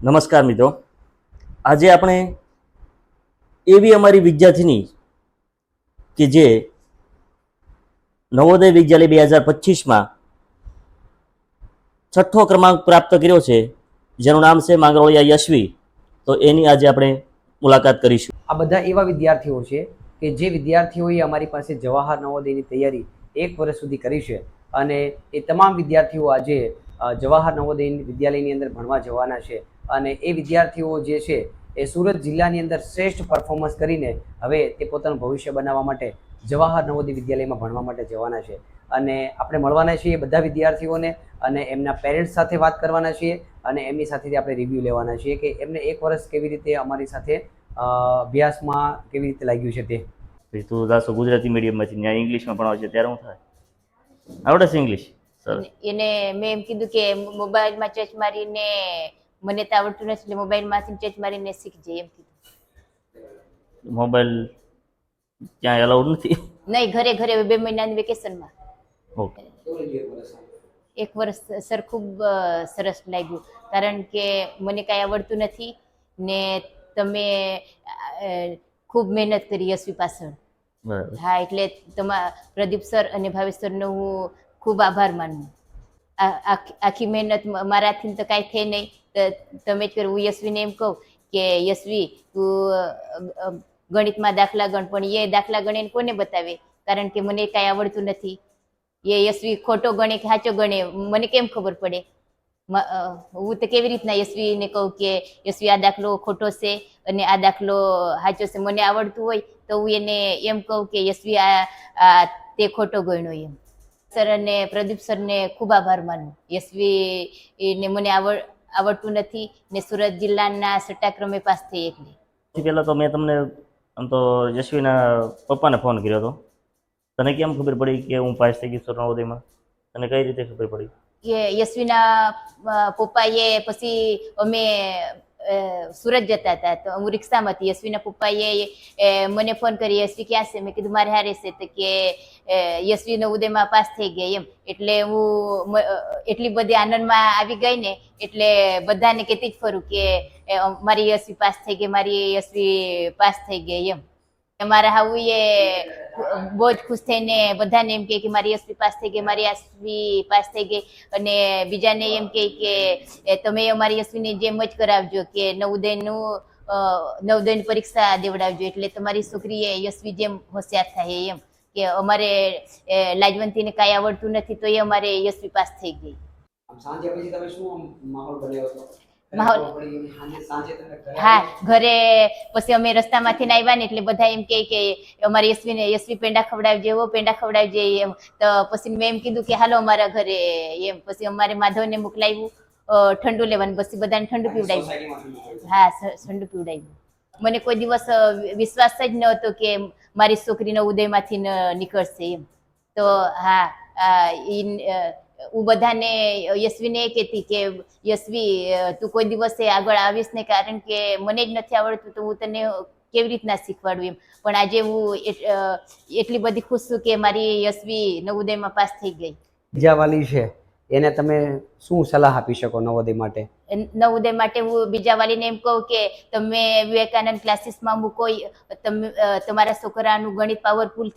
નમસ્કાર મિત્રો, આજે આપણે એવી અમારી વિદ્યાર્થીની કે જે નવોદય વિદ્યાલય 2025માં છઠ્ઠો ક્રમાંક પ્રાપ્ત કર્યો છે, જેનું નામ છે માંગરોળિયા યશવી. તો એની આજે આપણે મુલાકાત કરીશું. આ બધા એવા વિદ્યાર્થીઓ છે કે જે વિદ્યાર્થીઓએ અમારી પાસે જવાહર નવોદયની તૈયારી 1 વર્ષ સુધી કરી છે અને એ તમામ વિદ્યાર્થીઓ આજે જવાહર નવોદય વિદ્યાલયની અંદર ભણવા જવાના છે અને એ વિદ્યાર્થીઓ જે છે એ સુરત જિલ્લાની અંદર શ્રેષ્ઠ પરફોર્મન્સ કરીને હવે તે પોતાનું ભવિષ્ય બનાવવા માટે જવાહર નવોદય વિદ્યાલયમાં ભણવા માટે જવાના છે. અને આપણે મળવાના છીએ બધા વિદ્યાર્થીઓને અને એમના પેરેન્ટ્સ સાથે વાત કરવાના છીએ અને એમની સાથેથી આપણે રિવ્યૂ લેવાના છીએ કે એમને 1 વર્ષ કેવી રીતે અમારી સાથે અભ્યાસમાં કેવી રીતે લાગ્યું છે તે. તું દાસો ગુજરાતી મીડિયમમાંથી ત્યાં ઇંગ્લિશમાં ભણાવે છે, ત્યારે હું થાય આવડે છે ઇંગ્લિશ? સર એને મેં એમ કીધું કે મોબાઈલમાં ટચ મારીને મને તો આવડતું નથી એટલે મોબાઈલમાંથી ટચ મારીને શીખજે એમ કીધું. મોબાઈલ ક્યાંય અલાઉડ નથી? નહીં, ઘરે 2 મહિનાની વેકેશનમાં. ઓકે. 1 વર્ષ સર ખૂબ સરસ લાગ્યું, કારણ કે મને કાંઈ આવડતું નથી ને તમે ખૂબ મહેનત કરી યશવી પાછળ. બરાબર. હા, એટલે પ્રદીપ સર અને ભાવેશ સરનો હું ખૂબ આભાર માનું. આખી મહેનત મારાથી તો કાંઈ થઈ નહીં, તમે જ કરો. હું યશવીને એમ કહું કે યશવી તું ગણિતમાં દાખલા ગણ, પણ એ દાખલા ગણીને કોને બતાવે, કારણ કે મને કાંઈ આવડતું નથી. એ યશવી ખોટો ગણે કે સાચો ગણે મને કેમ ખબર પડે? હું તો કેવી રીતના યશવીને કહું કે યશવી આ દાખલો ખોટો છે અને આ દાખલો સાચો છે? મને આવડતું હોય તો હું એને એમ કહું કે યશવી આ તે ખોટો ગણ્યો એમ. સર અને પ્રદીપ સરને ખૂબ આભાર માનું. યશવીને મને આવડતું નથી ને સુરત જિલ્લાના 6ઠા ક્રમે પાસ થઈ એટલે. પહેલાં તો મેં તમને આમ તો યશવીના પપ્પાને ફોન કર્યો હતો. તને કેમ ખબર પડી કે હું પાસ થઈ ગઈ છું નવોદયમાં? તને કઈ રીતે ખબર પડી? કે યશવીના પપ્પાએ પછી અમે સુરત જતા હતા તો હું રિક્ષામાં હતી. યશવીના પપ્પાએ મને ફોન કરી, યશવી ક્યાં છે? મેં કીધું મારે હારે છે. તો કે યશવી નવોદયમાં પાસ થઈ ગઈ એમ. એટલે હું એટલી બધી આનંદમાં આવી ગઈ ને, એટલે બધાને કહેતી જ ફરું કે મારી યશવી પાસ થઈ ગઈ, મારી યશવી પાસ થઈ ગઈ એમ. મારા હાઉએ બહુ જ ખુશ થઈને બધાને એમ કહે કે મારી યશવી પાસ થઈ ગઈ, મારી યશવી પાસ થઈ ગઈ. અને બીજાને એમ કહે કે તમે અમારી યશવીને જેમ જ કરાવજો કે નવોદયની પરીક્ષા દેવડાવજો, એટલે તમારી છોકરીએ યશવી જેમ હોશિયાર થાય એમ. કે અમારે લાજવંતીને કાંઈ આવડતું નથી તો એ અમારે યશવી પાસ થઈ ગઈ. સાંજે પછી તમે શું માહોલ બનાવ્યો હતો? માહોલ હા, ઘરે પછી અમે રસ્તામાંથી આવ્યા ને એટલે બધા એમ કે અમારી યશવી પેંડા ખવડાવજે, એવો પેંડા ખવડાવજે એમ. તો પછી મેં એમ કીધું કે હાલો અમારા ઘરે એમ. પછી અમારે માધવને મોકલાવ્યું ઠંડુ લેવાનું, પછી બધાને ઠંડુ પીવડાવ્યું. હા, ઠંડુ પીવડાવ્યું. મને કોઈ દિવસ વિશ્વાસ જ નહોતો કે મારી છોકરીને ઉદયમાંથી નીકળશે એમ. તો હા, હું બધાને યશવીને એ કહેતી કે યશવી તું કોઈ દિવસે આગળ આવીશ ને, કારણ કે મને જ નથી આવડતું તો હું તને કેવી રીતના શીખવાડું એમ. પણ આજે હું એટલી બધી ખુશ છું કે મારી યશવી નવોદયમાં પાસ થઈ ગઈ. બીજા વાલી છે એને તમે શું સલાહ આપી શકો નવોદય માટે? નવોદય માટે હું બીજા વાલીને એમ કહું કે તમે વિવેકાનંદ ક્લાસીસમાં મૂકો, તમારા છોકરાનું ગણિત પાવરફુલ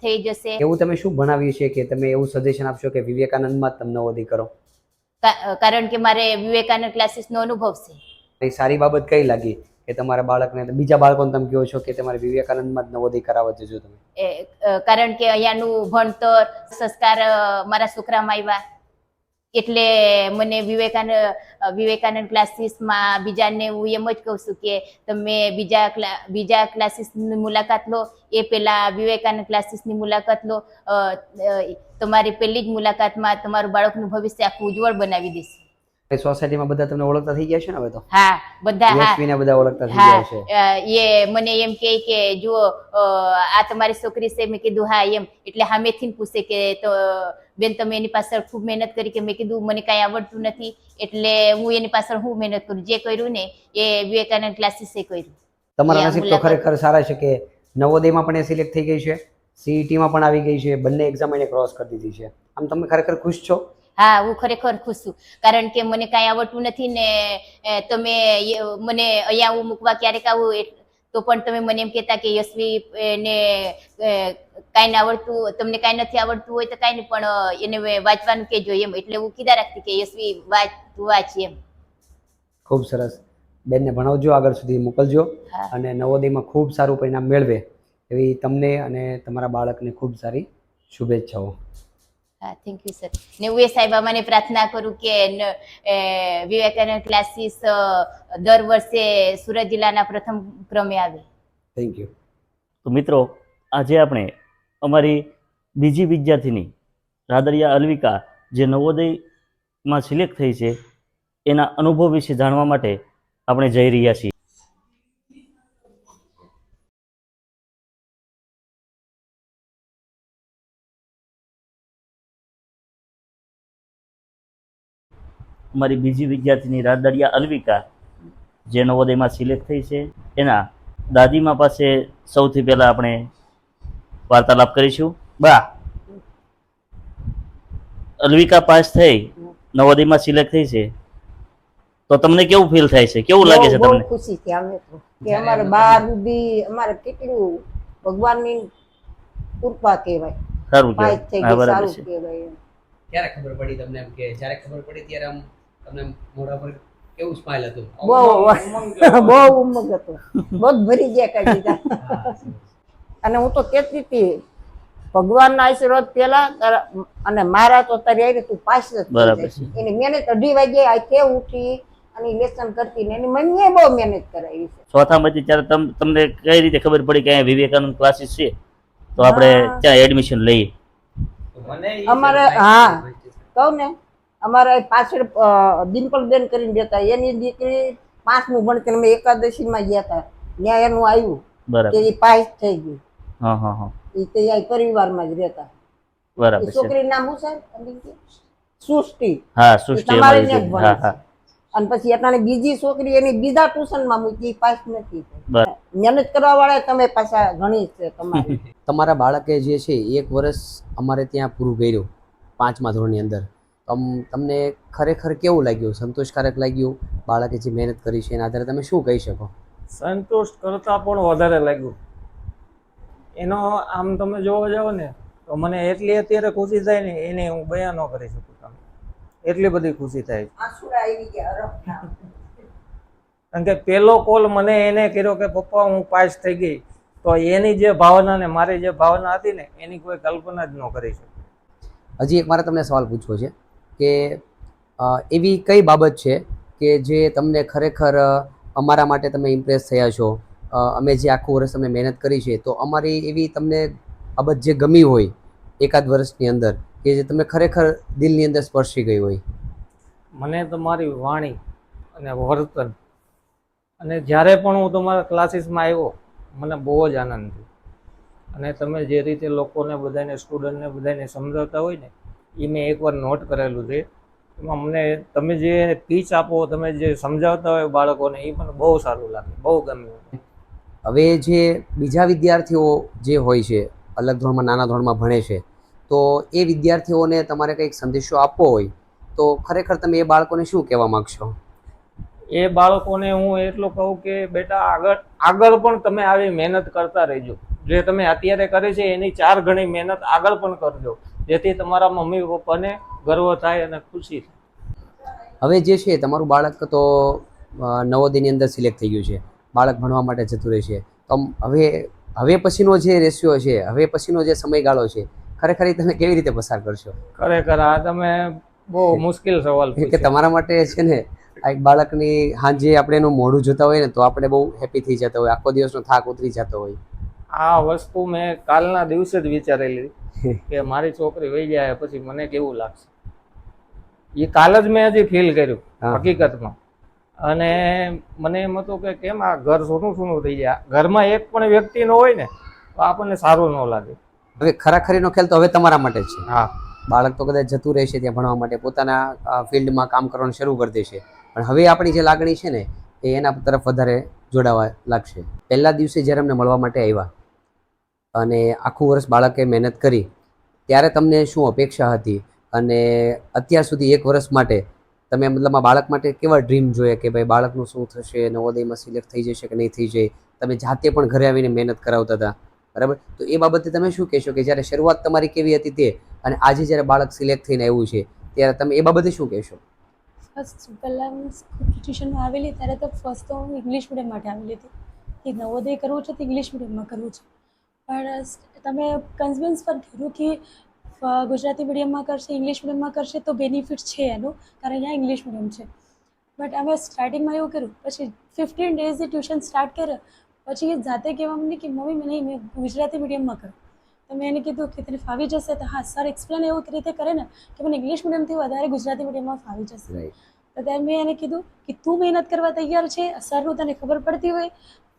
થઈ જશે. એવું તમે શું ભણાવ્યું છે કે તમે એવું સજેશન આપશો કે વિવેકાનંદમાં જ તમે નવોદય કરો? કારણ કે મારે વિવેકાનંદ ક્લાસીસનો અનુભવ છે. એ સારી બાબત કઈ લાગી કે તમારા બાળકને, બીજા બાળકોને તમે કહો છો કે તમારે વિવેકાનંદમાં જ નવોદય કરાવવા જજો તમે? કારણ કે અહીંયાનું ભણતર સંસ્કાર મારા છોકરામાં આવ્યા, એટલે મને વિવેકાનંદ ક્લાસીસમાં બીજાને હું એમ જ કહું છું કે તમે બીજા ક્લાસીસની મુલાકાત લો, એ પહેલા વિવેકાનંદ ક્લાસીસની મુલાકાત લો. તમારી પહેલી જ મુલાકાતમાં તમારું બાળકનું ભવિષ્ય આખું ઉજ્જવળ બનાવી દેશે. સોસાયટીમાં બધા તમને ઓળખતા થઈ ગયા છે ને હવે તો? હા, બધા. યશવીને બધા ઓળખતા થઈ ગયા છે. એ મને એમ કહે કે જુઓ આ તમારી છોકરી છે. મેં કીધું હા એમ. એટલે સામેથી પૂછે કે તો બેન તમે એની પાછળ ખૂબ મહેનત કરી? કે મેં કીધું મને કાંઈ આવડતું નથી એટલે હું એની પાછળ હું મહેનત કરું. જે કર્યું ને એ વિવેકાનંદ ક્લાસીસે કર્યું. તમારા નસીબ તો ખરેખર સારા છે કે નવોદયમાં પણ એ સિલેક્ટ થઈ ગઈ છે, સીઈટીમાં પણ આવી ગઈ છે, બંને એક્ઝામ એને ક્રોસ કરી દીધી છે. આમ તમે ખરેખર ખુશ છો? હા, હું ખરેખર ખુશ છું, કારણ કે મને કાંઈ આવડતું નથી ને તમે મને અહીંયા હું મૂકવા ક્યારેક આવું તો પણ તમે મને એમ કહેતા કે યશવી ને કાંઈ ના આવડતું, તમને કાંઈ નથી આવડતું હોય તો કાંઈ નહીં, પણ એને વાંચવાનું કહેજો એમ. એટલે હું કીધા રાખતી કે યશવી વાંચ, તું વાંચ એમ. ખૂબ સરસ. બેનને ભણાવજો, આગળ સુધી મોકલજો હા. અને નવોદયમાં ખૂબ સારું પરિણામ મેળવે એવી તમને અને તમારા બાળકને ખૂબ સારી શુભેચ્છાઓ. હા, થેન્ક યુ સર. ને હું એ સાંઈબાબાને પ્રાર્થના કરું કે વિવેકાનંદ ક્લાસીસ દર વર્ષે સુરત જિલ્લાના પ્રથમ ક્રમે આવે. Thank you. તો મિત્રો, આજે આપણે અમારી બીજી વિદ્યાર્થીની રાદડિયા અલ્વિકા જે નવોદયમાં સિલેક્ટ થઈ છે એના અનુભવ વિશે જાણવા માટે આપણે જઈ રહ્યા છીએ. અમારી બીજી વિદ્યાર્થીની રાદડિયા અલ્વિકા જે નવોદયમાં સિલેક્ટ થઈ છે એના દાદીમા પાસે સૌથી પહેલા આપણે વાર્તાલાપ કરીશું. બા, અલ્વિકા પાસ થઈ નવોદયમાં સિલેક્ટ થઈ છે તો તમને કેવું ફીલ થાય છે, કેવું લાગે છે તમને? બહુ ખુશી થી અમે તો કે અમારે બાર સુધી અમારે કેટલું ભગવાનની કૃપા કહેવાય, સારું પાસ થઈ કહેવાય. હા, ગઈ, બરાબર સારું છે. કહેવાય. ક્યારે ખબર પડી તમને એમ કે જ્યારે ખબર પડી ત્યારે આમ તમને મોઢા પર કેવું સ્માઈલ હતું? બહુ ઉમંગ હતો, બહુ જ ભરી ગયા કરી દીધા. અને હું તો કેતી હતી ભગવાનના આશીર્વાદ પેલા અને મારા તો અત્યારે તું પાસ જ થઈ બરાબર જાય. છે. એની મહેનત 2:30 વાગે આખે ઉઠી અને લેસન કરતી ને એની મમ્મીએ બહુ મહેનત કરાવી છે. ચોથામાંથી ત્યારે તમને કઈ રીતે ખબર પડી કે અહીંયા વિવેકાનંદ ક્લાસીસ છે તો આપણે હા. ત્યાં એડમિશન લઈએ? અમારે હા કહું ને, અમારે પાછળ ડિમ્પલબેન કરીને જતા, એની દીકરી 5મું ભણતી, અમે એકાદશીમાં ગયા હતા, ત્યાં એનું આવ્યું બરાબર. કે એ પાસ થઈ ગઈ. હા હા હા, એ ત્યાં પરિવારમાં જ રહેતા. બરાબર એ છે. છોકરી નામ શું છે? સૃષ્ટિ. હા, એ સૃષ્ટિ તમારી અમારી ને જ છે. ભણે હા છે. હા, અને પછી અટાણે બીજી છોકરી એની બીજા ટ્યુશનમાં મૂકી, પાસ નથી થઈ. બરાબર. મહેનત કરવા વાળા તમે પાછા ઘણી છે તમારી. તમારા બાળકે જે છે 1 વર્ષ અમારે ત્યાં પૂરું કર્યું 5મા ધોરણની અંદર. તમને ખરેખર કેવું લાગ્યું? સંતોષકારક લાગ્યું? બાળકે જે મહેનત કરી છે એના આધારે તમે શું કહી શકો? સંતુષ્ટ કરતાં પણ વધારે લાગ્યું. એનો આમ તમે જોવા જાઓ ને તો મને એટલી અત્યારે ખુશી થાય ને એને હું બયાન ન કરી શકું તમને. એટલી બધી ખુશી થાય. આંસુડા આવી ગયા હરખના. કારણ કે પહેલો કોલ મને એને કર્યો કે પપ્પા હું પાસ થઈ ગઈ, તો એની જે ભાવના ને મારી જે ભાવના હતી ને એની કોઈ કલ્પના જ ન કરી શકું. હજી એક મારે તમને સવાલ પૂછવો છે કે એવી કઈ બાબત છે કે જે તમને ખરેખર અમારા માટે તમે ઇમ્પ્રેસ થયા છો? અમે જે આખું વર્ષ તમે મહેનત કરી છે તો અમારી એવી તમને બાબત જે ગમી હોય એકાદ વર્ષની અંદર કે જે તમને ખરેખર દિલની અંદર સ્પર્શી ગઈ હોય? મને તમારી વાણી અને વર્તન, અને જ્યારે પણ હું તમારા ક્લાસીસમાં આવ્યો મને બહુ જ આનંદ થયો. અને તમે જે રીતે લોકોને બધાને સ્ટુડન્ટને બધાને સમજાવતા હોય ને એ મેં એકવાર નોટ કરેલું છે. એમાં મને તમે જે પીચ આપો, તમે જે સમજાવતા હોય બાળકોને એ મને બહુ સારું લાગે, બહુ ગમ્યું. હવે જે બીજા વિદ્યાર્થીઓ જે હોય છે અલગ ધોરણમાં, નાના ધોરણમાં ભણે છે, તો એ વિદ્યાર્થીઓને તમારે કંઈક સંદેશો આપવો હોય તો ખરેખર તમે એ બાળકોને શું કહેવા માગશો? એ બાળકોને હું એટલું કહું કે બેટા આગળ પણ તમે આવી મહેનત કરતા રહેજો. જે તમે અત્યારે કરી છે એની 4 ગણી મહેનત આગળ પણ કરજો, જેથી તમારા મમ્મી પપ્પાને ગર્વ થાય અને ખુશી થાય. હવે જે છે તમારું બાળક તો નવોદયની અંદર સિલેક્ટ થઈ ગયું છે, બાળક ભણવા માટે જતું રહે છે, તો હવે પછીનો જે રેશિયો છે, હવે પછીનો જે સમયગાળો છે, ખરેખર એ તમે કેવી રીતે પસાર કરશો? ખરેખર આ તમે બહુ મુશ્કેલ સવાલ કે પૂછ્યો. તમારા માટે છે ને આ એક બાળકની સાંજે આપણે એનું મોઢું જોતા હોય ને તો આપણે બહુ હેપી થઈ જતા હોય, આખો દિવસનો થાક ઉતરી જતો હોય. આ વસ્તુ મેં કાલના દિવસે જ વિચારેલી કે મારી છોકરી વહી જાય પછી મને કેવું લાગશે. એ કાલ જ મેં હજી ફીલ કર્યું હકીકતમાં. અને મને એમ હતું કે કેમ આ ઘર સોનું સોનું થઈ જાય, ઘરમાં એક પણ વ્યક્તિ ન હોય ને તો આપણને સારું ન લાગે. હવે ખરાખરીનો ખ્યાલ તો હવે તમારા માટે જ છે. હા, બાળક તો કદાચ જતું રહેશે ત્યાં ભણવા માટે, પોતાના ફિલ્ડમાં કામ કરવાનું શરૂ કરી દેશે, પણ હવે આપણી જે લાગણી છે ને એ એના તરફ વધારે જોડાવા લાગશે. પહેલા દિવસે જ્યારે અમને મળવા માટે આવ્યા અને આખું વર્ષ બાળકે મહેનત કરી ત્યારે તમને શું અપેક્ષા હતી અને અત્યાર સુધી 1 વર્ષ માટે તમે મતલબ આ બાળક માટે કેવા ડ્રીમ જોઈએ કે ભાઈ બાળકનું શું થશે, નવોદયમાં સિલેક્ટ થઈ જશે કે નહીં થઈ જાય? તમે જાતે પણ ઘરે આવીને મહેનત કરાવતા હતા, બરાબર? તો એ બાબતે તમે શું કહેશો કે જ્યારે શરૂઆત તમારી કેવી હતી તે, અને આજે જ્યારે બાળક સિલેક્ટ થઈને આવ્યું છે ત્યારે તમે એ બાબતે શું કહેશો? ફર્સ્ટ પહેલાં હું ટ્યુશનમાં આવેલી ત્યારે તો ફર્સ્ટ તો હું ઇંગ્લિશ મીડિયમ માટે આવેલી હતી કે નવોદય કરવું છે તો ઇંગ્લિશ મીડિયમમાં કરવું છે. પણ તમે કન્વિન્સ પણ કર્યું કે ગુજરાતી મીડિયમમાં કરશે, ઇંગ્લિશ મીડિયમમાં કરશે તો બેનિફિટ છે એનું, કારણ અહીંયા ઇંગ્લિશ મીડિયમ છે. બટ અમે સ્ટાર્ટિંગમાં એવું કર્યું, પછી 15 ડેઝથી ટ્યુશન સ્ટાર્ટ કર્યા, પછી એ જાતે કહેવા માંડી કે મમ્મી મને મેં ગુજરાતી મીડિયમમાં કરું. તો મેં એને કીધું કે તને ફાવી જશે? તો હા સર એક્સપ્લેન એવું રીતે કરે ને કે મને ઇંગ્લિશ મીડિયમથી વધારે ગુજરાતી મીડિયમમાં ફાવી જશે. રાઈટ. તો ત્યારે મેં એને કીધું કે તું મહેનત કરવા તૈયાર છે, સરનું તને ખબર પડતી હોય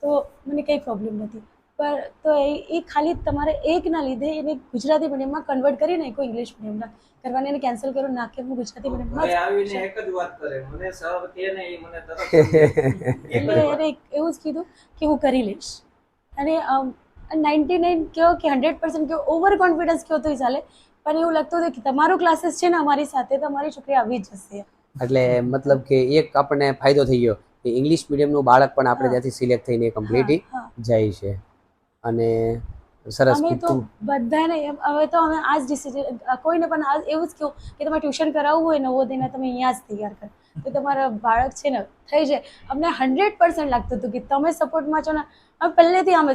તો મને કંઈ પ્રોબ્લેમ નથી. પણ તો એ ખાલી તમારે એકના લીધે એને ગુજરાતી મીડિયમમાં કન્વર્ટ કરી નાખ્યો ઇંગ્લિશ મીડિયમના કરવાને, એને કેન્સલ કર્યો ના કે હું ગુજરાતી મીડિયમમાં આવીને એક જ વાત કરે, મને સર કે ને એ મને તરત એટલે એને એવું જ કીધું કે હું કરી લઈશ. અને 99 કહો કે 100% કહો, ઓવર કોન્ફિડન્સ કહો તોય ચાલે, પણ એવું લાગતું હતું કે તમારું ક્લાસીસ છે ને અમારી સાથે તો અમારી છોકરી આવી જ જશે. એટલે મતલબ કે એક આપણને ફાયદો થઈ ગયો કે ઇંગ્લિશ મીડિયમનું બાળક પણ આપણે ત્યાંથી સિલેક્ટ થઈને કમ્પ્લીટલી હા. જાય છે. અને સરસ અમે તો કીધું. બધાને હવે તો અમે આ જ ડિસિઝન કોઈને પણ આ એવું જ કહું કે તમારે ટ્યુશન કરાવવું હોય નવોદયના તમે અહીંયા જ તૈયાર કરો તો તમારા બાળક છે ને થઈ જાય. અમને 100% લાગતું હતું કે તમે સપોર્ટમાં છો ને. અમે પહેલેથી અમે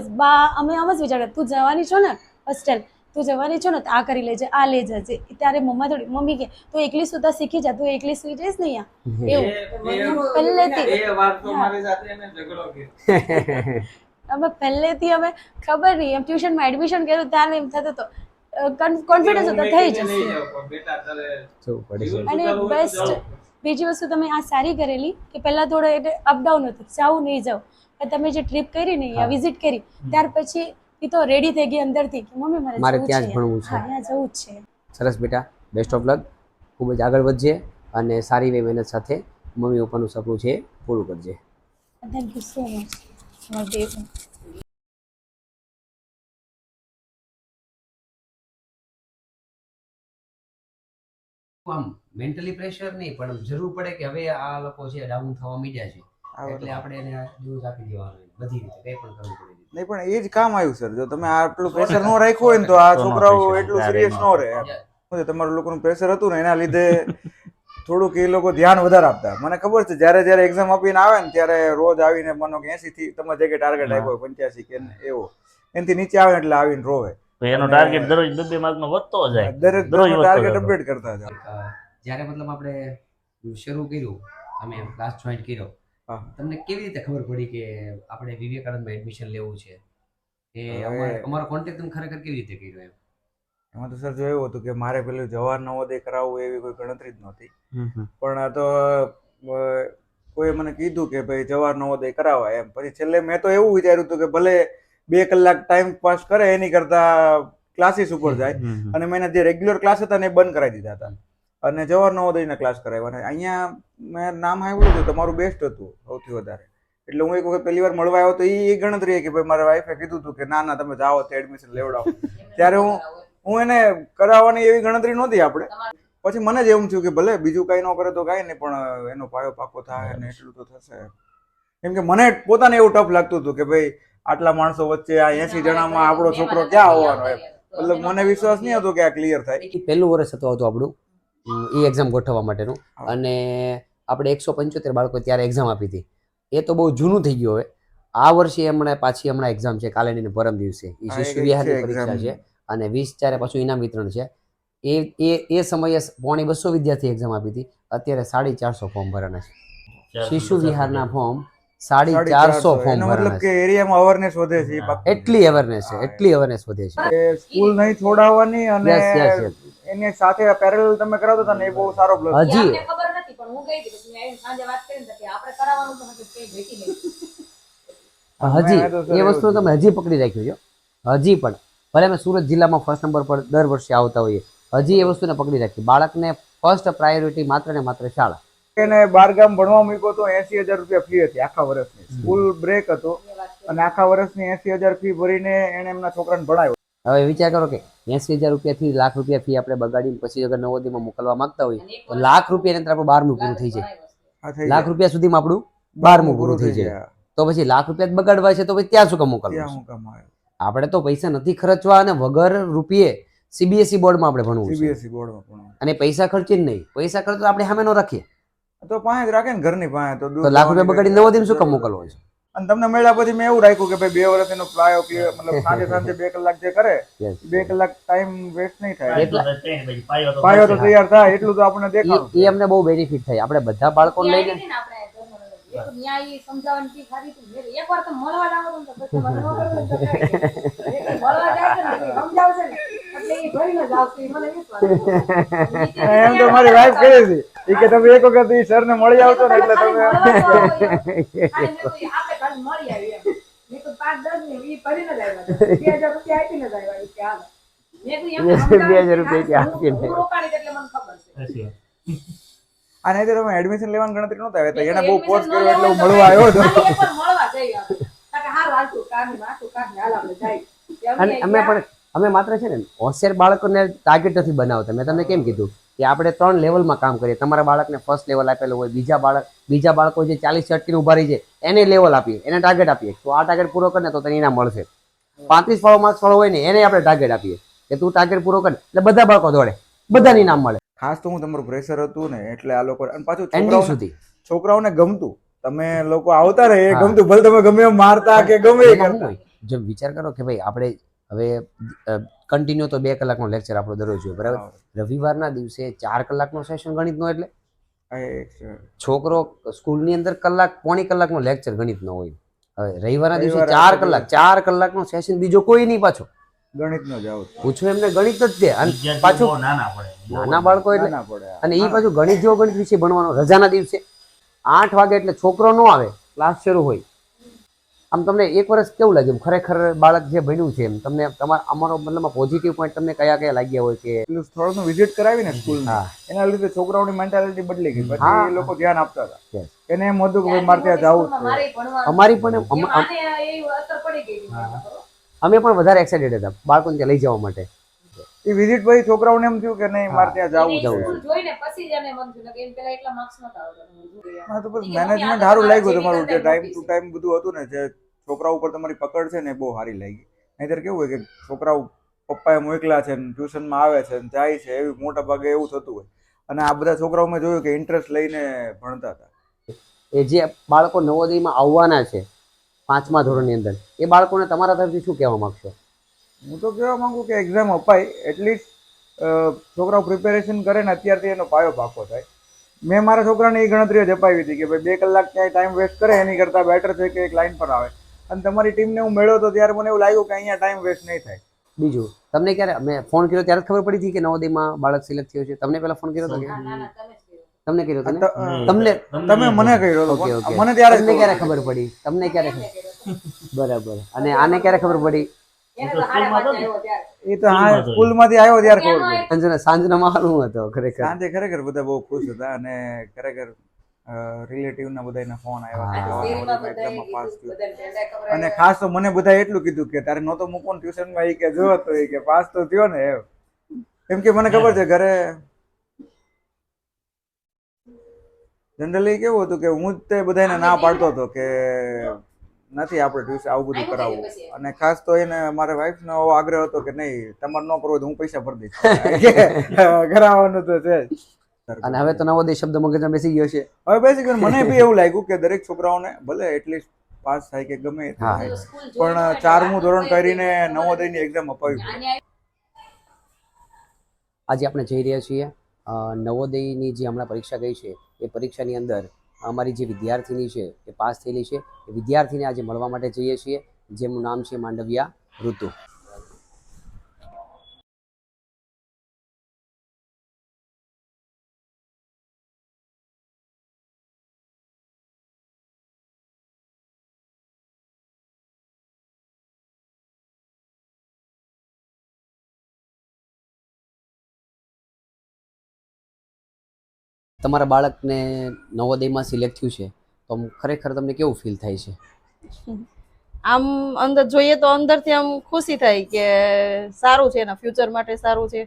આમ જ વિચારતા તું જવાની છો ને હોસ્ટેલ, તું જવાની છો ને તો આ કરી લેજે, આ લઈ જજે. ત્યારે મમ્મી કે તું એકલી સુધા શીખી જા, તું એકલી સુઈ જઈશ ને અહીંયા એવું પહેલેથી. એ વાત તો મારી સાથે એને ઝઘડો કર્યો. અમે પહેલેથી અમે ખબર નહીં એમ ટ્યુશનમાં એડમિશન કર્યું ત્યારે એમ થતું હતું કોન્ફિડન્સ હતો થઈ જશે. બેટા તારે જવું પડે. અને બેસ્ટ બીજી વસ્તુ તમે આ સારી કરેલી કે પહેલાં થોડો એટલે અપડાઉન હતું, જાવું નહીં જાવ, પણ તમે જે ટ્રીપ કરી ને યા વિઝિટ કરી ત્યાર પછી એ તો રેડી થઈ ગઈ અંદરથી કે મમ્મી મારે જવું ત્યાં જ છે. ભણવું છે. હા ત્યાં જવું જ છે. સરસ બેટા, બેસ્ટ ઓફ લક. ખૂબ જ આગળ વધજે અને સારી એવી મહેનત સાથે મમ્મી પપ્પાનું સપનું છે એ પૂરું કરજે. Thank you so much. આમ મેન્ટલી પ્રેશર નહીં, પણ જરૂર પડે કે હવે આ લોકો છે ડાઉન થવા માંડ્યા છે એટલે આપણે એને ન્યૂઝ આપી દેવાનું બધી રીતે કંઈ પણ કરવું પડે. નહીં પણ એ જ કામ આવ્યું સર. જો તમે આટલું પ્રેશર ન રાખ્યું હોય ને તો આ તો નો છોકરાઓ pressure એટલું ત્યારે સિરિયસ ન નો. રહે એમ. શું છે, તમારું લોકોનું પ્રેશર હતું ને એના લીધે થોડુંક એ લોકો ધ્યાન વધારે આપતા. મને ખબર છે જ્યારે જ્યારે એક્ઝામ આપીને આવે ને ત્યારે રોજ આવીને માનો કે 80 થી તમારે જે ટાર્ગેટ આપ્યો હોય 85 કે એવો એનાથી નીચે આવે એટલે આવીને રોવે. તો એનો ટાર્ગેટ દરરોજ 2 માર્કનો વધતો જાય. દરેક દરરોજ ટાર્ગેટ વધતો અપડેટ કરતા હતા. જ્યારે મતલબ આપણે શરૂ કર્યું, અમે ક્લાસ જોઈન કર્યો, હા. તમને કેવી રીતે ખબર પડી કે આપણે વિવેકાનંદમાં એડમિશન લેવું છે? એ અમારો કોન્ટેક્ટ તમે ખરેખર કેવી રીતે કર્યો એમ? એમાં તો સર જો એવું હતું કે મારે પેલું જવાહર નવોદય કરાવવું એવી કોઈ ગણતરી જ નહોતી. પણ આ તો કોઈ મને કીધું કે ભાઈ જવાહર નવોદય કરાવાય એમ. પછી છેલ્લે મેં તો એવું વિચાર્યું હતું કે ભલે 2 કલાક ટાઈમ પાસ કરે એની કરતા ક્લાસીસ ઉપર જાય. અને મેં જે રેગ્યુલર ક્લાસ હતા ને એ બંધ કરાવી દીધા હતા અને જવાહર નવોદયના ક્લાસ કરાવ્યા. અને અહીંયા મેં નામ સાંભળ્યું હતું તમારું બેસ્ટ હતું સૌથી વધારે. એટલે હું એક વખત પહેલી વાર મળવા આવ્યો તો એ ગણતરી કે ભાઈ મારા વાઈફે કીધું હતું કે ના તમે જાઓ તો એડમિશન લેવડાવો. ત્યારે હું એને કરાવવાની એવી ગણતરી નહોતી આપણે. પછી મને જ એવું થયું કે ભલે બીજું કાંઈ ન કરે તો કાંઈ નહીં, પણ એનો પાયો પાકો થાય ને એટલું તો થશે. કેમ કે મને પોતાને એવું ટફ લાગતું હતું કે ભાઈ આટલા માણસો વચ્ચે આ 80 જણામાં આપણો છોકરો ક્યાં હોવાનો એમ. મતલબ મને વિશ્વાસ નહીં હતો કે આ ક્લિયર થાય. પહેલું વર્ષ હતું આપણું એ એક્ઝામ ગોઠવવા માટેનું, અને આપણે 175 બાળકો ત્યારે એક્ઝામ આપી હતી. એ તો બહુ જૂનું થઈ ગયું. હવે આ વર્ષે હમણાં એક્ઝામ છે, કાલે ને પરમ દિવસે એ શિશુ વિહારની પરીક્ષા છે અને 20/4 પાછું ઇનામ વિતરણ છે. એ સમયે 250 વિદ્યાર્થી એક્ઝામ આપી હતી. અત્યારે 450 ફોર્મ ભરાના છે. શિશુ વિહારના ફોર્મ 450 ફોર્મ એનો મતલબ ભરાના કે છે. એરિયામાં અવેરનેસ વધે છે. એ પાક્કું. એટલી અવેરનેસ વધે છે. કે સ્કૂલ નહીં છોડાવવાની અને Yes. એની સાથે પેરેલલ તમે કરાવતા હતા ને એ બહુ સારો પ્લસ. હજી ખબર નથી પણ હું ગઈ હતી પછી મેં સાંજે વાત કરી કે આપણે કરાવવાનું તો નથી કઈ ભેટી નહીં. એ વસ્તુ તમે હજી પકડી રાખ્યું છે. હજી પણ ભલે અમે સુરત જિલ્લામાં ફર્સ્ટ નંબર પર દર વર્ષે આવતા હોઈએ, હજી એ વસ્તુને પકડી રાખી. બાળકને ફર્સ્ટ પ્રાયોરિટી માત્ર ને માત્ર શાળા. એને 12 ગામ ભણવા મૂક્યો તો 80,000 રૂપિયા ફી હતી આખા વર્ષની. સ્કૂલ બ્રેક હતો અને આખા વર્ષની 80,000 ફી ભરીને એને એમના છોકરાને ભણાવ્યો. હવે વિચાર કરો કે 80,000 રૂપિયાથી લાખ રૂપિયા ફી આપણે બગાડીને પછી અગર નવોદયમાં મોકલવા માંગતા હોય તો લાખ રૂપિયાની અંદર આપણું 12મું પૂરું થઈ જાય. આ થઈ લાખ જાય. રૂપિયા સુધીમાં આપણું 12મું પૂરું થઈ જાય. તો પછી લાખ રૂપિયા જ બગાડવા છે તો પછી ત્યાં શું કામ મોકલવું ત્યાં છે? હું કામ આવે આપણે તો પૈસા નથી ખર્ચવા અને વગર રૂપિયે સીબીએસઈ બોર્ડમાં આપણે ભણવું છે સીબીએસઈ બોર્ડમાં પણ અને પૈસા ખર્ચીને નહીં. પૈસા ખર્ચો આપણે સામે ન રાખીએ તો પાસે જ રાખે ને ઘરની પાસે તો દૂર તો લાખ રૂપિયા જવાની બગાડી કઈ નવોદયમાં શું કામ જરૂર મોકલવો છે? અને તમને મળ્યા પછી મેં એવું રાખ્યું કે ભાઈ 2 વર્ષ એનો પ્લાયો મતલબ સાંજે 2 કલાક જે કરે Yes. 2 કલાક ટાઈમ વેસ્ટ નહીં થાય પાયો પાયો તો તૈયાર થાય એટલું તો આપણને દેખાડું એ અમને બહુ બેનિફિટ થાય. આપણે બધા બાળકોને લઈને એમ તો મારી વાઈફ કહે છે ઈ કે તમે એક વખત ઈ સર ને મળી આવતો ને એટલે તમે આ નહીં તો તમે એડમિશન લેવાની ગણતરી નહોતા આવ્યા હતા. એને બહુ કોર્સ કર્યો એટલે હું મળવા આવ્યો હતો. અને અમે માત્ર છે ને હોશિયાર બાળકોને ટાર્ગેટ નથી બનાવતા. મેં તમને કેમ કીધું કે આપણે 3 લેવલમાં કામ કરીએ. તમારા બાળકને ફર્સ્ટ લેવલ આપેલું હોય, બીજા બાળકો જે 40 અટકીને ઉભા રહી છે એને લેવલ આપીએ, એને ટાર્ગેટ આપીએ. તો આ ટાર્ગેટ પૂરો કરે ને તો તને ઇનામ મળશે. 35 વાળો માર્ક્સ વાળો હોય ને એને આપણે ટાર્ગેટ આપીએ કે તું ટાર્ગેટ પૂરો કર એટલે બધા બાળકો દોડે, બધાને ઇનામ મળે ખાસ તો હું તમારું પ્રેશર હતું ને એટલે આ લોકો અને પાછું એન્ડિંગ સુધી. છોકરાઓને ગમતું તમે લોકો આવતા રહે એ હા. ગમતું ભલે તમે ગમે એમ મારતા કે ગમે એ એમાં શું કરતા. હોય? જો વિચાર કરો કે ભાઈ આપણે હવે કન્ટિન્યુ તો 2 કલાકનો લેક્ચર આપણો દરરોજ હોય બરાબર. રવિવારના દિવસે 4 કલાકનો સેશન ગણિતનો એટલે આ એક છે. છોકરો સ્કૂલની અંદર પોણી કલાકનો લેક્ચર ગણિતનો હોય. હવે રવિવારના દિવસે રવિવારે 4 કલાકનો સેશન બીજો કોઈ નહીં પાછો. ગણિતનો જ આવું પૂછો એમને ગણિત જ છે અને પાછું નાના બાળકો એટલે ના પડે અને એ પાછું ગણિત જેવો ગણિત વિશે ભણવાનો રજાના દિવસે 8 વાગે એટલે છોકરો ન આવે, ક્લાસ શરૂ હોય. આમ તમને એક વર્ષ કેવું લાગ્યું ખરેખર બાળક જે ભણ્યું છે એમ તમને અમારો મતલબ પોઝિટિવ પોઈન્ટ તમને કયા લાગ્યા હોય કે એટલું થોડું વિઝિટ કરાવી ને સ્કૂલ હા એના લીધે છોકરાઓની મેન્ટાલિટી બદલી ગઈ. હા. પછી એ લોકો ધ્યાન આપતા હતા. Yes. એને એમ હતું કે ભાઈ મારે ત્યાં જવું જ છે. અમારી પણ અમે પણ વધારે એક્સાઇટેડ હતા બાળકોને ત્યાં લઈ જવા માટે. એ વિઝિટ પછી છોકરાઓને એમ થયું કે નહીં મારે ત્યાં જવું છે. હા તો પછી મેનેજમેન્ટ સારું લાગ્યું તમારું જે ટાઈમ ટુ ટાઈમ બધું હતું ને જે છોકરાઓ ઉપર તમારી પકડ છે ને એ બહુ સારી લાગી. નહીંતર કેવું હોય કે છોકરાઓ પપ્પાએ મોકલ્યા છે ને ટ્યુશનમાં આવે છે ને જાય છે એવી મોટા ભાગે એવું થતું હોય. અને આ બધા છોકરાઓ મેં જોયું કે ઇન્ટરેસ્ટ લઈને ભણતા હતા. એ જે બાળકો નવોદયમાં આવવાના છે 5મા ધોરણની અંદર એ બાળકોને તમારા તરફથી શું કહેવા માંગશો? હું તો કહેવા માંગુ કે એક્ઝામ અપાય એટલીસ્ટ છોકરાઓ પ્રિપેરેશન કરે ને અત્યારથી એનો પાયો પાકો થાય. મેં મારા છોકરાને એ ગણતરીઓ જ અપાવી હતી કે ભાઈ 2 કલાક ક્યાંય ટાઈમ વેસ્ટ કરે એની કરતાં બેટર છે કે એક લાઈન પર આવે. અને તમારી ટીમને હું મળ્યો તો ત્યારે મને એવું લાગ્યું કે અહીંયા ટાઈમ વેસ્ટ નહીં થાય. બીજું તમને ક્યારે મેં ફોન કર્યો ત્યારે જ ખબર પડી હતી કે નવોદયમાં બાળક સિલેક્ટ થયો છે? તમને પહેલા ફોન કર્યો હતો કે તમને કર્યો હતો ને? તમને તમે મને કહ્યું ઓકે હતો ઓકે મને ત્યારે તમને ક્યારે ખબર પડી? તમને ક્યારે બરાબર અને આને ક્યારે ખબર પડી? એ તો હા સ્કૂલમાંથી આવ્યો ત્યારે ખબર પડી. સાંજનો માહોલ શું હતો ખરેખર? સાંજે ખરેખર બધા બહુ ખુશ હતા અને ખરેખર રિલેટિવના બધાના ફોન આવ્યા હતા. એક્ઝામમાં પાસ થયો. અને ખાસ તો મને બધા એટલું કીધું કે તારે નહોતો મૂકો ને ટ્યુશનમાં એ કે જો તો એ કે પાસ તો થયો ને એમ. કેમ કે મને ખબર છે ઘરે જનરલી કેવું હતું કે હું જ તે બધાને ના પાડતો હતો કે નથી આપણે ટ્યુશન આવું બધું કરાવવું. અને ખાસ તો એને મારા વાઈફનો આગ્રહ હતો કે નહીં તમારે ન કરવો તો હું પૈસા ભરી દઈશ. કરાવવાનું તો છે જ. અને હવે તો નવોદય શબ્દ મગજમાં બેસી ગયો છે. હવે બેસી ગયું. મને બી એવું લાગ્યું કે દરેક છોકરાઓને ભલે એટલીસ્ટ પાસ થાય કે ગમે તે હા. થાય પણ 4મું ધોરણ કરીને નવોદયની એક્ઝામ અપાવી પડે. આજે આપણે જઈ રહ્યા છીએ નવોદયની જે હમણાં પરીક્ષા ગઈ છે એ પરીક્ષાની અંદર અમારી જે વિદ્યાર્થીની છે એ પાસ થયેલી છે એ વિદ્યાર્થીને આજે મળવા માટે જઈએ છીએ જેમનું નામ છે માંડવિયા ઋતુ. તમારા બાળકને નવોદયમાં સિલેક્ટ થયું છે તો ખરેખર તમને કેવું ફીલ થાય છે? આમ અંદર જોઈએ તો અંદરથી આમ ખુશી થાય કે સારું છે, એના ફ્યુચર માટે સારું છે,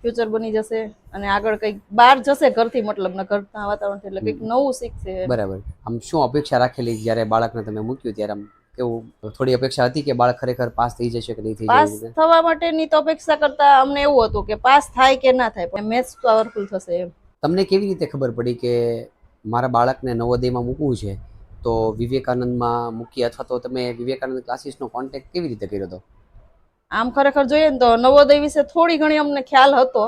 ફ્યુચર બની જશે અને આગળ કંઈક બહાર જશે ઘરથી, મતલબ ના ઘરના વાતાવરણથી, એટલે કંઈક નવું શીખશે. બરાબર. આમ શું અપેક્ષા રાખેલી જ્યારે બાળકને તમે મૂક્યું ત્યારે? આમ કેવું, થોડી અપેક્ષા હતી કે બાળક ખરેખર પાસ થઈ જશે કે નહીં થઈ પાસ જાય? થવા માટેની તો અપેક્ષા કરતા અમને એવું હતું કે પાસ થાય કે ના થાય, પણ મેથ્સ પાવરફુલ થશે એમ. તમને કેવી રીતે ખબર પડી કે મારા બાળકને નવોદયમાં મૂકવું છે, તો વિવેકાનંદમાં મૂકી, અથવા તો તમે વિવેકાનંદ ક્લાસીસનો કોન્ટેક્ટ કેવી રીતે કર્યો હતો? આમ ખરેખર જોઈએ ને તો નવોદય વિશે થોડી ઘણી અમને ખ્યાલ હતો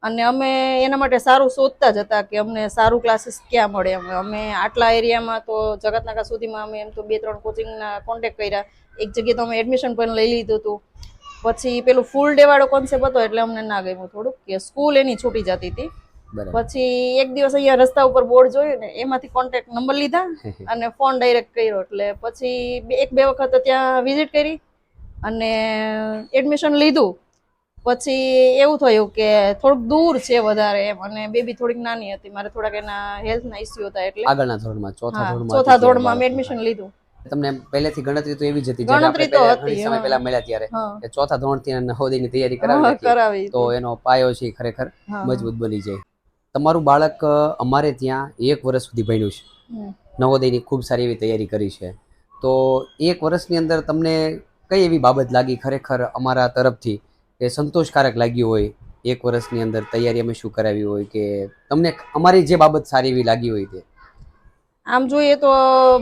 અને અમે એના માટે સારું શોધતા જ હતા કે અમને સારું ક્લાસીસ ક્યાં મળે. અમે આટલા એરિયામાં તો જગતનાકા સુધીમાં અમે એમ તો 2-3 કોચિંગના કોન્ટેક્ટ કર્યા. એક જગ્યાએ તો અમે એડમિશન પણ લઈ લીધું હતું. પછી પેલું ફૂલ ડે વાળો કોન્સેપ્ટ હતો એટલે અમને ના ગમ્યું થોડુંક, કે સ્કૂલ એની છૂટી જતી હતી. પછી એક દિવસ અહીંયા રસ્તા ઉપર બોર્ડ જોયું ને એમાંથી કોન્ટેક્ટ નંબર લીધા અને ફોન ડાયરેક્ટ કર્યો. એટલે પછી 1-2 વખત ત્યાં વિઝિટ કરી અને એડમિશન લીધું. પછી એવું થયું કે થોડુંક દૂર છે વધારે એમ, અને બેબી થોડીક નાની હતી, મારે થોડાક એના હેલ્થના ઇસ્યુ હતા, એટલે આગળના ધોરણમાં, ચોથા ધોરણમાં અમે એડમિશન લીધું. તમને પહેલેથી ગણતરી તો એવી જ હતી, ગણતરી તો હતી, સમય પહેલા મળ્યા ત્યારે કે ચોથા ધોરણથી નવોદયની તૈયારી કરાવી કરાવી તો એનો પાયો છે ખરેખર મજબૂત બની જાય. તમારું બાળક અમારે ત્યાં 1 વર્ષ સુધી ભણ્યું છે, નવોદયની ખૂબ સારી એવી તૈયારી કરી છે. તો 1 વર્ષની અંદર તમને કઈ એવી બાબત લાગી ખરેખર અમારા તરફથી કે સંતોષકારક લાગ્યું હોય? 1 વર્ષની અંદર તૈયારી અમે શું કરાવી હોય, કે તમને અમારી જે બાબત સારી એવી લાગી હોય તે? આમ જોઈએ તો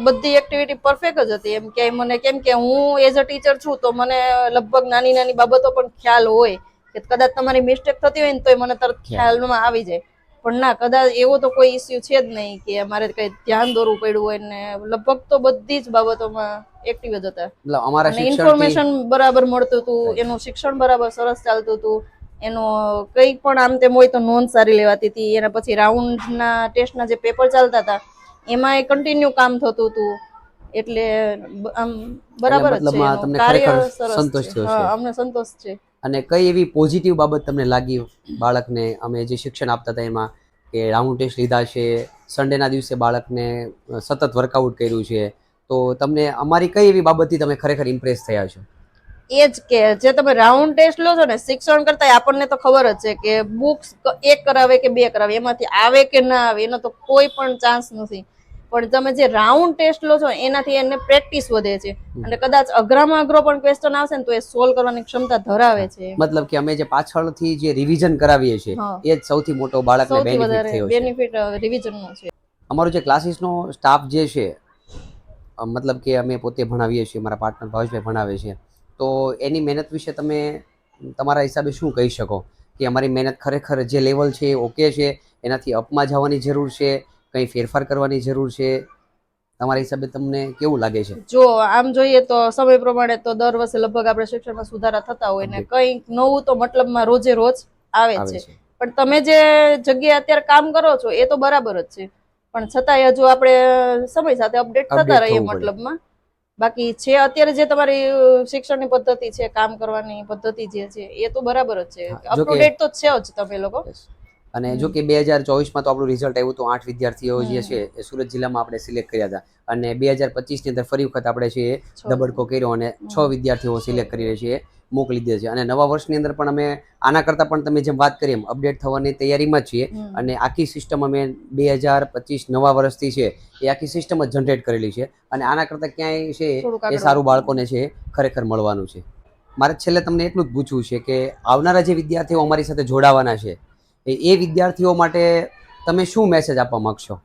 બધી એક્ટિવિટી પરફેક્ટ જ હતી એમ કે મને, કેમ કે હું એઝ અ ટીચર છું તો મને લગભગ નાની નાની બાબતો પણ ખ્યાલ હોય કે કદાચ તમારી મિસ્ટેક થતી હોય ને તો મને તરત ખ્યાલમાં આવી જાય. પણ ના, કદાચ એવો તો કોઈ ઇસ્યુ છે જ નહીં કે અમારે કઈ ધ્યાન દોરવું પડ્યું હોય ને લગભગ તો બધી જ બાબતોમાં એક્ટિવ જ હતા. અમારા ઇન્ફોર્મેશન બરાબર મળતું હતું, એનું શિક્ષણ બરાબર સરસ ચાલતું હતું, એનો કંઈ પણ આમ તેમ હોય તો નોંધ સારી લેવાતી હતી. એના પછી રાઉન્ડના ટેસ્ટના જે પેપર ચાલતા હતા એમાં એ કન્ટિન્યુ કામ થતું હતું, એટલે આમ બરાબર જ છે. તમને કાર્ય ખરેખર સરસ સંતોષ છે. થયો છે? હા, અમને સંતોષ છે. અને કઈ એવી પોઝિટિવ બાબત તમને લાગી બાળકને? અમે જે શિક્ષણ આપતા હતા એમાં કે રાઉન્ડ ટેસ્ટ લીધા છે, સન્ડેના દિવસે બાળકને સતત વર્કઆઉટ કર્યું છે, તો તમને અમારી કઈ એવી બાબતથી તમે ખરેખર ઇમ્પ્રેસ થયા છો? એ જ કે જે તમે રાઉન્ડ ટેસ્ટ લો છો ને, શિક્ષણ કરતા આપણને તો ખબર જ છે કે બુક્સ 1 કરાવે કે 2 કરાવે એમાંથી આવે કે ના આવે એનો તો કોઈ પણ ચાન્સ નથી. પણ તમે જે રાઉન્ડ ટેસ્ટ લો છો એનાથી એને પ્રેક્ટિસ વધે છે અને કદાચ અઘરામાં અઘરો પણ ક્વેશ્ચન આવશે ને તો એ સોલ્વ કરવાની ક્ષમતા ધરાવે છે. મતલબ કે અમે જે પાછળથી જે રિવિઝન કરાવીએ છીએ એ જ સૌથી મોટો બાળકને બેનિફિટ થયો છે. બેનિફિટ રિવિઝનનો છે. અમારો જે ક્લાસીસનો સ્ટાફ જે છે, મતલબ કે અમે પોતે ભણાવીએ છીએ, મારા પાર્ટનર ભાવેશભાઈ ભણાવે છે, તો એની મહેનત વિશે તમે તમારા હિસાબે શું કહી શકો કે અમારી મહેનત ખરેખર જે લેવલ છે એ ઓકે છે, એનાથી અપમાં જવાની જરૂર છે, કંઈ ફેરફાર કરવાની જરૂર છે? તમારા હિસાબે તમને કેવું લાગે છે? જો આમ જોઈએ તો સમય પ્રમાણે તો દર વર્ષે લગભગ આપણે શિક્ષણમાં સુધારા થતા હોય ને કંઈક નવું તો મતલબમાં રોજે રોજ આવે છે. પણ તમે જે જગ્યાએ અત્યારે કામ કરો છો એ તો બરાબર જ છે, પણ છતાંય હજુ આપણે સમય સાથે અપડેટ થતા રહીએ મતલબમાં. બાકી છે અત્યારે જે તમારી શિક્ષણની પદ્ધતિ છે, કામ કરવાની પદ્ધતિ જે છે એ તો બરાબર જ છે, અપ ટુ ડેટ તો છે જ તમે લોકો. અને જો કે 2024માં તો આપણું રિઝલ્ટ આવ્યું તો 8 વિદ્યાર્થીઓ જે છે એ સુરત જિલ્લામાં આપણે સિલેક્ટ કર્યા હતા, અને 2025ની અંદર ફરી વખત આપણે છે દબડકો કર્યો અને 6 વિદ્યાર્થીઓ સિલેક્ટ કરી છીએ, મોકલી દે છે. અને નવા વર્ષની અંદર પણ અમે આના કરતાં પણ તમે જેમ વાત કરી એમ અપડેટ થવાની તૈયારીમાં જ છીએ, અને આખી સિસ્ટમ અમે 2025 નવા વર્ષથી છે એ આખી સિસ્ટમ જ જનરેટ કરેલી છે, અને આના કરતાં ક્યાંય છે એ સારું બાળકોને છે ખરેખર મળવાનું છે. મારે છેલ્લે તમને એટલું જ પૂછવું છે કે આવનારા જે વિદ્યાર્થીઓ અમારી સાથે જોડાવાના છે એ વિદ્યાર્થીઓ માટે તમે શું મેસેજ આપવા માંગશો?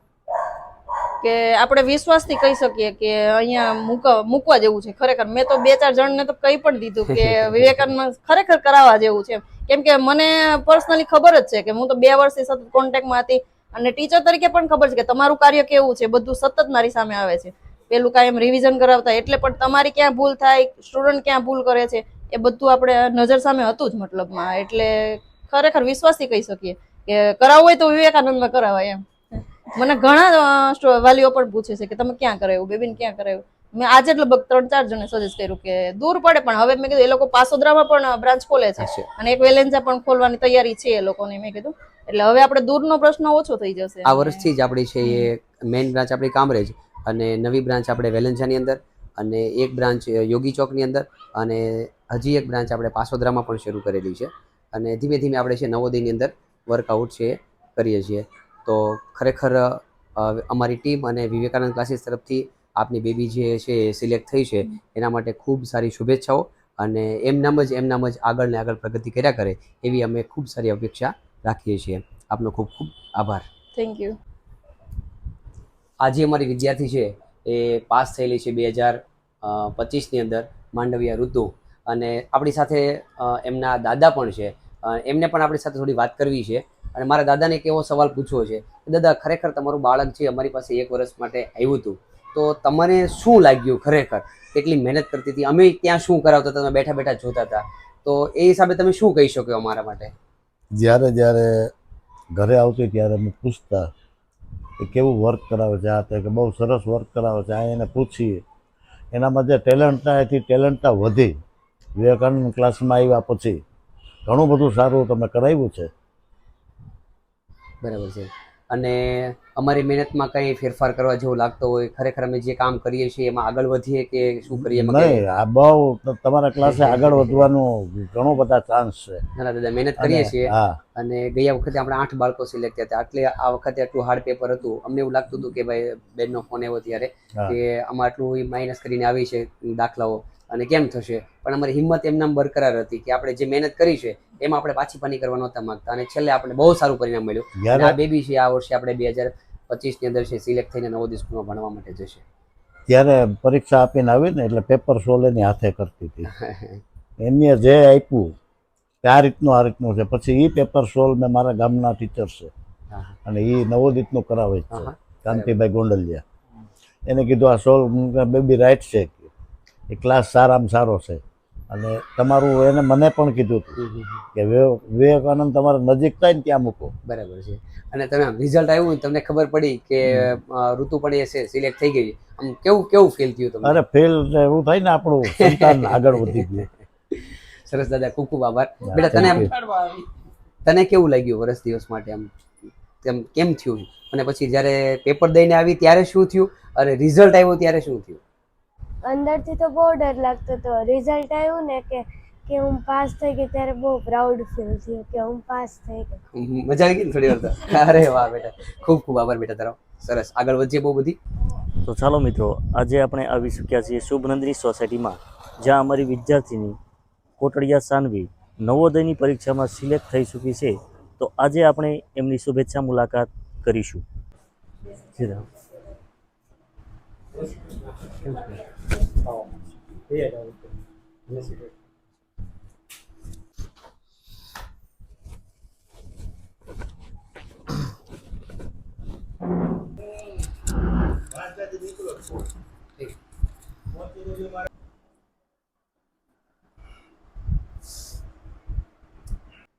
કે આપણે વિશ્વાસથી કહી શકીએ કે અહીંયા મૂકવા જેવું છે ખરેખર. મેં તો 2-4 જણને તો કહી પણ દીધું કે વિવેકાનંદમાં ખરેખર કરાવવા જેવું છે, કેમ કે મને પર્સનલી ખબર જ છે કે હું તો 2 વર્ષથી સતત કોન્ટેક્ટમાં હતી, અને ટીચર તરીકે પણ ખબર છે કે તમારું કાર્ય કેવું છે, બધું સતત મારી સામે આવે છે. પેલું કાયમ રિવિઝન કરાવતા, એટલે પણ તમારી ક્યાં ભૂલ થાય, સ્ટુડન્ટ ક્યાં ભૂલ કરે છે એ બધું આપણે નજર સામે હતું જ મતલબમાં. એટલે ખરેખર વિશ્વાસથી કહી શકીએ કે કરાવવું હોય તો વિવેકાનંદમાં કરાવાય એમ. મને ઘણા વાલીઓ પણ પૂછે છે કે તમે ક્યાં કરાવ્યું, બેબીને ક્યાં કરાવ્યું. મેં આજે જ લગભગ 3-4 જણે સજેસ્ટ કર્યું કે દૂર પડે, પણ હવે મેં કીધું એ લોકો પાસોદરામાં પણ બ્રાન્ચ ખોલે છે અને એક વેલેન્જા પણ ખોલવાની તૈયારી છે એ લોકોની. મેં કીધું એટલે હવે આપણે દૂરનો પ્રશ્ન ઓછો થઈ જશે. આ વર્ષથી જ આપણી છે એ મેઇન બ્રાન્ચ આપણી કામરેજ અને નવી બ્રાન્ચ આપણે વેલેન્જાની અંદર, અને એક બ્રાન્ચ યોગી ચોકની અંદર, અને હજી એક બ્રાન્ચ આપણે પાસોદરામાં પણ શરૂ કરેલી છે. અને ધીમે ધીમે આપણે છે નવોદયની અંદર વર્કઆઉટ છે એ કરીએ છીએ. તો ખરેખર અમારી ટીમ અને વિવેકાનંદ ક્લાસીસ તરફથી આપની બેબી જે છે એ સિલેક્ટ થઈ છે એના માટે ખૂબ સારી શુભેચ્છાઓ, અને એમનામ જ આગળ ને આગળ પ્રગતિ કર્યા કરે એવી અમે ખૂબ સારી અપેક્ષા રાખીએ છીએ. આપનો ખૂબ ખૂબ આભાર. Thank you. આજે અમારી વિદ્યાર્થી છે એ પાસ થયેલી છે 2025ની અંદર માંડવિયા ઋતુ, અને આપણી સાથે એમના દાદા પણ છે. એમને પણ આપણી સાથે થોડી વાત કરવી છે, અને મારા દાદાને એક એવો સવાલ પૂછવો છે કે દાદા, ખરેખર તમારું બાળક છે અમારી પાસે 1 વર્ષ માટે આવ્યું હતું, તો તમને શું લાગ્યું? ખરેખર કેટલી મહેનત કરતી હતી, અમે ત્યાં શું કરાવતા હતા, તમે બેઠા બેઠા જોતા હતા, તો એ હિસાબે તમે શું કહી શકો અમારા માટે? જ્યારે ઘરે આવતી ત્યારે અમે પૂછતા કે કેવું વર્ક કરાવે છે, આ તે કે બહુ સરસ વર્ક કરાવે છે. આ એને પૂછીએ, એનામાં જે ટેલેન્ટના વધી વિવેકાનંદ ક્લાસમાં આવ્યા પછી ઘણું બધું સારું તમે કરાવ્યું છે. બરાબર છે. અને અમારી મહેનતમાં કંઈ ફેરફાર કરવા જેવું લાગતો હોય, ખરેખર અમે જે કામ કરીએ છીએ એમાં આગળ વધીએ કે શું કરીએ? નહીં, આ બહુ તમારા ક્લાસે આગળ વધવાનું ઘણો બધા ચાન્સ છે. ના દાદા, મહેનત કરીએ છીએ. હા, અને ગયા વખતે આપણે 8 બાળકો સિલેક્ટ થયા હતા, એટલે આ વખતે આટલું હાર્ડ પેપર હતું. અમને એવું લાગતું હતું કે ભાઈ બેનનો ફોન આવ્યો ત્યારે હા. કે આમાં આટલું માઇનસ કરીને આવી છે દાખલાઓ, અને કેમ થશે? પણ અમારી હિંમત એમનામ બરકરાર હતી કે આપણે જે મહેનત કરી છે એમાં આપણે પાછી પાની કરવા નહોતા માંગતા, અને છેલ્લે આપણે બહુ સારું પરિણામ મળ્યું. અને આ બેબી છે આ વર્ષે આપણે 2025ની અંદર છે સિલેક્ટ થઈને નવોદય સ્કૂલમાં ભણવા માટે જશે. ત્યારે પરીક્ષા આપીને આવી ને એટલે પેપર સોલ એની હાથે કરતી હતી. એને જે આપ્યું કે આ રીતનું છે, પછી એ પેપર સોલ મેં મારા ગામના ટીચર છે અને એ નવોદિતનું કરાવે છે, કાંતિભાઈ ગોંડલિયા. એને કીધું આ સોલ બેબી રાઈટ છે, એ ક્લાસ સારામાં સારો છે. અને તમારું એને મને પણ કીધું હતું કે વિવેકાનંદ તમારે નજીક થાય ને ત્યાં મૂકો. બરાબર છે. અને તમે રિઝલ્ટ આવ્યું તમને ખબર પડી કે ઋતુ પણ એ છે સિલેક્ટ થઈ ગઈ, આમ કેવું ફીલ થયું તમને? અરે ફેલ એવું થાય ને, આપણું સંતાન આગળ વધી ગયું. સરસ દાદા, ખૂબ ખૂબ આભાર. બેટા, તને કેવું લાગ્યું વર્ષ દિવસ માટે? આમ કેમ થયું? અને પછી જ્યારે પેપર દઈને આવી ત્યારે શું થયું, અને રિઝલ્ટ આવ્યું ત્યારે શું થયું? અંદરથી તો બહુ ડર લાગતો હતો. રિઝલ્ટ આવ્યું ને કે હું પાસ થઈ ગઈ ત્યારે બહુ પ્રાઉડ ફીલ થયું કે હું પાસ થઈ ગઈ. મજા આવી ગઈ ને થોડી વાર તો? અરે વાહ બેટા, ખૂબ ખૂબ આભાર બેટા તારો. સરસ, આગળ વધીએ બહુ બધી. તો ચાલો મિત્રો, આજે આપણે આવી ચૂક્યા છીએ શુભનંદની સોસાયટીમાં, જ્યાં અમારી વિદ્યાર્થીની કોટડિયા સાનવી નવોદયની પરીક્ષામાં સિલેક્ટ થઈ ચૂકી છે. તો આજે આપણે એમની શુભેચ્છા મુલાકાત કરીશું.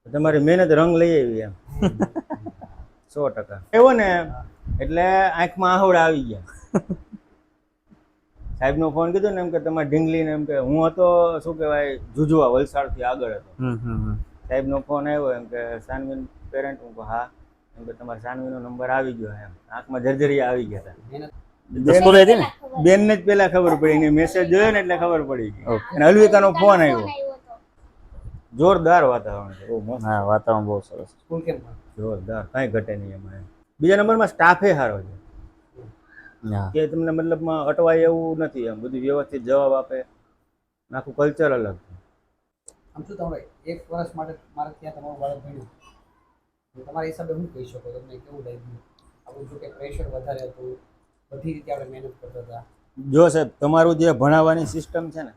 તમારી મહેનત રંગ લઈ આવી એમ 100%. એવો ને એટલે આંખમાં આહુડા આવી ગયા. સાહેબનો ફોન કીધો ને એમ કે તમારે ઢીંગલીને એમ કે હું હતો શું કહેવાય જુજુવા વલસાડથી આગળ હતો. સાહેબનો ફોન આવ્યો એમ કે સાનવી પેરેન્ટ, હું કહું હા, એમ કે તમારે સાનવીનો નંબર આવી ગયો એમ. આંખમાં જર્જરિયા આવી ગયા હતા. બેનને જ પેલા ખબર પડી, એને મેસેજ જોયો ને એટલે ખબર પડી ગઈ. અને અલ્વિકાનો ફોન આવ્યો. જોરદાર વાતાવરણ છે. બહુ મસ્ત. હા, વાતાવરણ બહુ સરસ. સ્કૂલ કેમ જોરદાર, કાંઈ ઘટે નહીં એમાં. બીજા નંબરમાં સ્ટાફે સારો છે કે તમને મતલબમાં અટવાય એવું નથી, એમ બધું વ્યવસ્થિત જવાબ આપે. આખું કલ્ચર અલગ છે. આમ શું તમે 1 વર્ષ માટે મારે ત્યાં તમારું બાળક ભણ્યું, તમારા હિસાબે શું કહી શકો? તમને કેવું લાગ્યું? આપણું જો કે પ્રેશર વધારે હતું, બધી રીતે આપણે મહેનત કરતા હતા. જો સાહેબ, તમારું જે ભણાવવાની સિસ્ટમ છે ને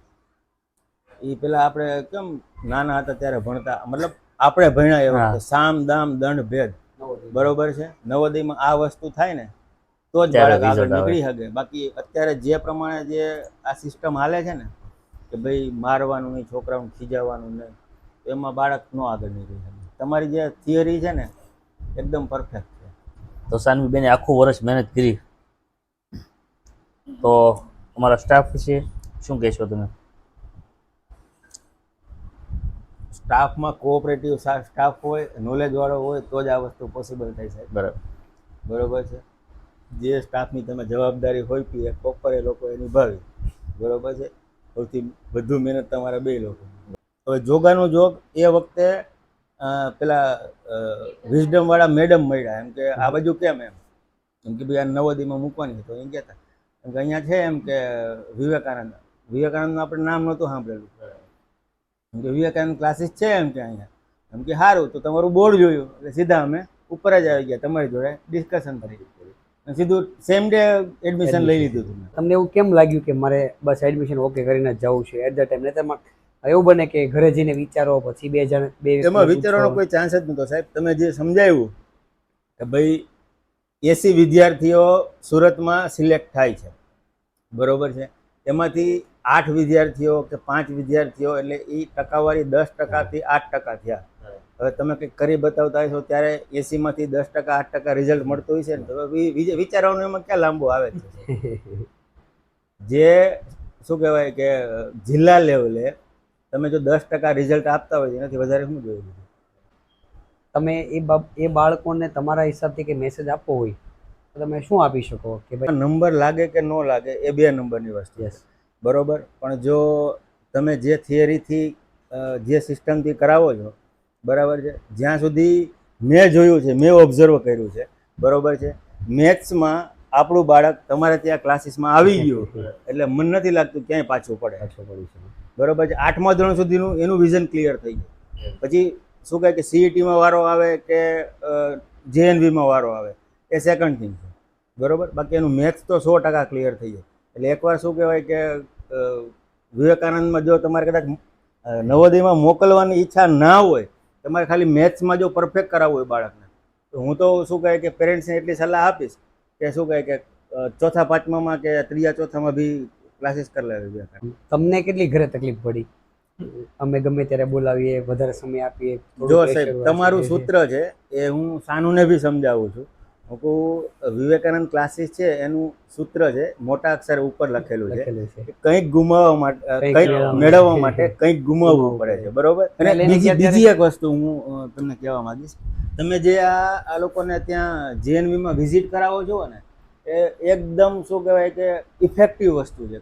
એ પેલા આપણે કેમ નાના હતા ત્યારે ભણતા, મતલબ આપણે ભણ્યા એ વખતે સામ દામ દંડ ભેદ, બરોબર છે. નવોદયમાં આ વસ્તુ થાય ને તો જ બાળક આગળ નીકળી શકે. બાકી અત્યારે જે પ્રમાણે જે આ સિસ્ટમ હાલે છે ને કે ભાઈ મારવાનું નહીં, છોકરાઓને ખીજાવવાનું નહીં, એમાં બાળક ન આગળ નીકળી શકે. તમારી જે થિયરી છે ને એકદમ પરફેક્ટ છે. તો સાનવી બેને આખું વર્ષ મહેનત કરી. તો અમારા સ્ટાફ વિશે શું કહેશો તમે? સ્ટાફમાં કોઓપરેટિવ સ્ટાફ હોય, નોલેજવાળો હોય તો જ આ વસ્તુ પોસિબલ થાય છે. બરોબર છે. જે સ્ટાફની તમે જવાબદારી હોય એ પ્રોપર એ લોકોએ નિભાવી બરોબર છે, સૌથી વધુ મહેનત તમારા બે લોકો. હવે જોગાનું જોગ એ વખતે પેલા વિઝડમ વાળા મેડમ મળ્યા એમ કે આ બાજુ કેમ એમ કે ભાઈ આ નવોદયમાં મૂકવાની તો એમ કહેતા એમ કે અહીંયા છે એમ કે વિવેકાનંદનું આપણે નામ નહોતું સાંભળેલું એમ કે વિવેકાનંદ ક્લાસીસ છે એમ કે અહીંયા એમ કે સારું તો તમારું બોર્ડ જોયું એટલે સીધા અમે ઉપર જ આવી ગયા તમારી જોડે ડિસ્કશન કરી અને સીધું સેમ ડે એડમિશન લઈ લીધું હતું. તમને એવું કેમ લાગ્યું કે મારે બસ એડમિશન ઓકે કરીને જ જવું છે એટ ધ ટાઈમ? નહીં એવું બને કે ઘરે જઈને વિચારો પછી એમાં વિચારવાનો કોઈ ચાન્સ જ નહોતો સાહેબ. તમે જે સમજાવ્યું કે ભાઈ 80 વિદ્યાર્થીઓ સુરતમાં સિલેક્ટ થાય છે, બરોબર છે, એમાંથી 8 વિદ્યાર્થીઓ કે 5 વિદ્યાર્થીઓ એટલે એ ટકાવારી 10% 8% થયા. હવે તમે કંઈક કરી બતાવતા હશો ત્યારે 80માંથી 10% 8% રિઝલ્ટ મળતું હોય છે ને, તો વિચારવાનું એમાં ક્યાં લાંબુ આવે છે. જે શું કહેવાય કે જિલ્લા લેવલે તમે જો 10% રિઝલ્ટ આપતા હોય એનાથી વધારે શું જોયું? તમે એ બાળકોને તમારા હિસાબથી કે મેસેજ આપવો હોય તો તમે શું આપી શકો કે ભાઈ નંબર લાગે કે ન લાગે એ 2 નંબરની વસ્તુ છે, બરોબર, પણ જો તમે જે થિયરીથી જે સિસ્ટમથી કરાવો છો, બરાબર છે, જ્યાં સુધી મેં જોયું છે, મેં ઓબ્ઝર્વ કર્યું છે, બરોબર છે, મેથ્સમાં આપણું બાળક તમારે ત્યાં ક્લાસીસમાં આવી ગયું એટલે મને નથી લાગતું ક્યાંય પાછું પડે છે, બરોબર છે. 8મા ધોરણ સુધીનું એનું વિઝન ક્લિયર થઈ જાય. પછી શું કહે કે સીઈટીમાં વારો આવે કે જેએનવીમાં વારો આવે એ સેકન્ડ થિંગ છે, બરોબર. બાકી એનું મેથ્સ તો 100% ક્લિયર થઈ જાય. એટલે એકવાર શું કહેવાય કે વિવેકાનંદમાં જો તમારે કદાચ નવોદયમાં મોકલવાની ઈચ્છા ના હોય, તમારે ખાલી મેથ્સમાં જો પરફેક્ટ કરાવવું હોય બાળકને, તો હું તો શું કહે કે પેરેન્ટ્સને એટલી સલાહ આપીશ કે શું કહે કે 4થા 5મામાં કે 3જા 4થામાં બી ક્લાસીસ કરી લેવી. તમને કેટલી ઘરે તકલીફ પડી? અમે ગમે ત્યારે બોલાવીએ, વધારે સમય આપીએ? જો સાહેબ તમારું સૂત્ર છે એ હું સાનુને બી સમજાવું છું. હું કહું વિવેકાનંદ ક્લાસીસ છે એનું સૂત્ર છે, મોટા અક્ષર ઉપર લખેલું છે કે કંઈક ગુમાવવા માટે, કંઈક મેળવવા માટે કંઈક ગુમાવવું પડે છે, બરોબર. અને બીજી એક વસ્તુ હું તમને કહેવા માંગીશ, તમે જે આ લોકોને ત્યાં જેએનવીમાં વિઝિટ કરાવો છો ને એ એકદમ શું કહેવાય કે ઇફેક્ટિવ વસ્તુ છે.